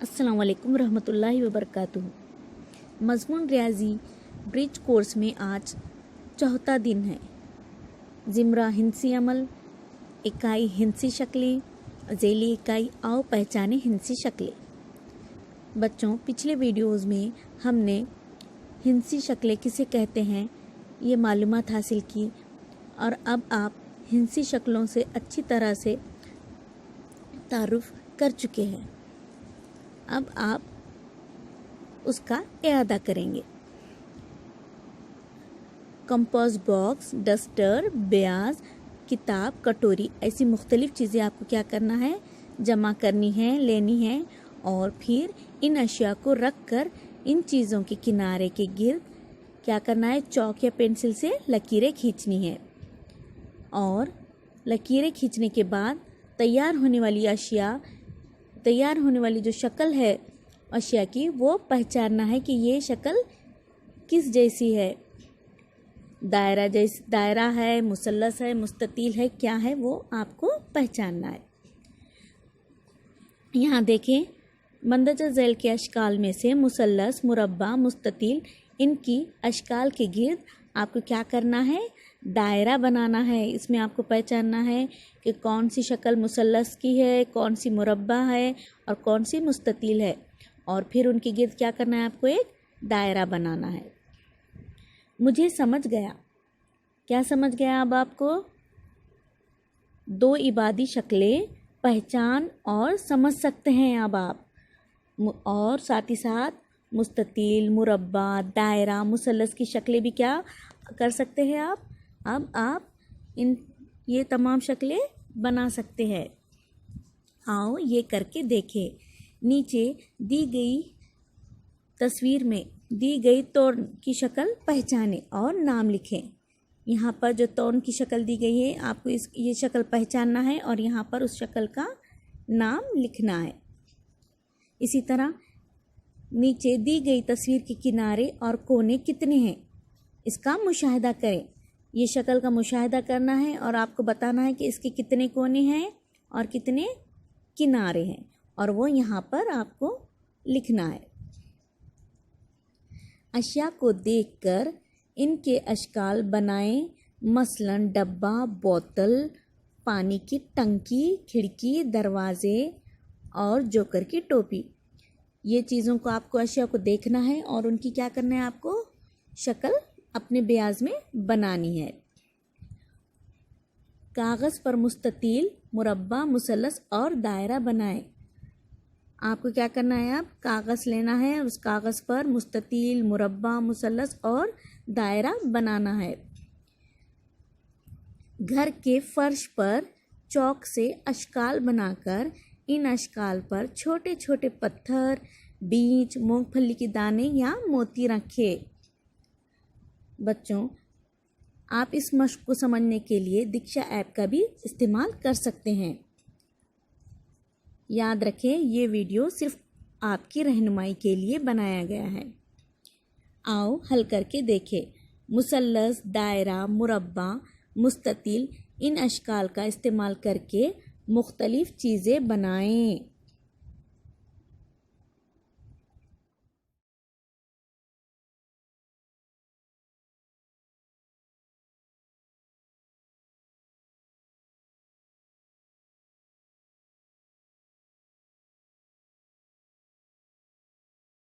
अस्सलाम वालेकुम रहमतुल्लाहि व बरकातुहू। मज़मून रियाजी ब्रिज कोर्स में आज चौथा दिन है। ज़िमरा हिंसी अमल, इकाई हिंसी शक्लें, ज़ैली इकाई आओ पहचाने हिंसी शक्लें। बच्चों, पिछले वीडियोज़ में हमने हिंसी शक्लें किसे कहते हैं ये मालूमात हासिल की और अब आप हिंसी शक्लों से अच्छी तरह से तारुफ कर चुके हैं। अब आप उसका इआदा करेंगे। कंपास बॉक्स, डस्टर, ब्याज, किताब, कटोरी, ऐसी मुख्तलिफ चीज़ें आपको क्या करना है, जमा करनी है, लेनी है और फिर इन अशिया को रख कर इन चीज़ों के किनारे के गिर्द क्या करना है, चौक या पेंसिल से लकीरें खींचनी है और लकीरें खींचने के बाद तैयार होने वाली जो शक्ल है अशिया की, वो पहचानना है कि ये शक्ल किस जैसी है। दायरा है, मुसल्लस है, मुस्ततील है, क्या है वो आपको पहचानना है। यहाँ देखें, मंदरजा झैल के अशकाल में से मुसल्लस, मुरब्बा, मुस्ततील, इनकी अशकाल के गिर्द आपको क्या करना है, दायरा बनाना है। इसमें आपको पहचानना है कि कौन सी शक्ल मुसल्लस की है, कौन सी मुरब्बा है और कौन सी मुस्ततील है और फिर उनके गिर्द क्या करना है, आपको एक दायरा बनाना है। मुझे समझ गया। क्या समझ गया अब आपको? दो इबादी शक्लें पहचान और समझ सकते हैं अब आप, और साथ ही साथ मुस्ततील, मुरब्बा, दायरा, मुसल्लस की शक्लें भी क्या कर सकते हैं आप। अब आप ये तमाम शक्लें बना सकते हैं। आओ ये करके देखें। नीचे दी गई तस्वीर में दी गई तोड़ की शक्ल पहचानें और नाम लिखें। यहाँ पर जो तोड़ की शक्ल दी गई है, आपको ये शक्ल पहचानना है और यहाँ पर उस शक्ल का नाम लिखना है। इसी तरह नीचे दी गई तस्वीर के किनारे और कोने कितने हैं, इसका मुशाहिदा करें। ये शक्ल का मुशाहिदा करना है और आपको बताना है कि इसके कितने कोने हैं और कितने किनारे हैं और वो यहाँ पर आपको लिखना है। अशिया को देखकर इनके अशकाल बनाएं, मसलन डब्बा, बोतल, पानी की टंकी, खिड़की, दरवाजे और जोकर की टोपी। ये चीज़ों को आपको अशिया को देखना है और उनकी क्या करना है, आपको शक्ल अपने ब्याज में बनानी है। कागज़ पर मुस्ततील, मुरब्बा, मुसल्लस और दायरा बनाएं। आपको क्या करना है, आप कागज़ लेना है, उस कागज़ पर मुस्ततील, मुरब्बा, मुसल्लस और दायरा बनाना है। घर के फर्श पर चौक से अशकाल बनाकर इन अशकाल पर छोटे छोटे पत्थर, बीज, मूंगफली के दाने या मोती रखें। बच्चों, आप इस मश्क को समझने के लिए दीक्षा ऐप का भी इस्तेमाल कर सकते हैं। याद रखें, ये वीडियो सिर्फ आपकी रहनुमाई के लिए बनाया गया है। आओ हल करके देखें। मुसल्लस, दायरा, मुरब्बा, मुस्ततील, इन अशकाल का इस्तेमाल करके मुख्तलिफ चीज़ें बनाएं।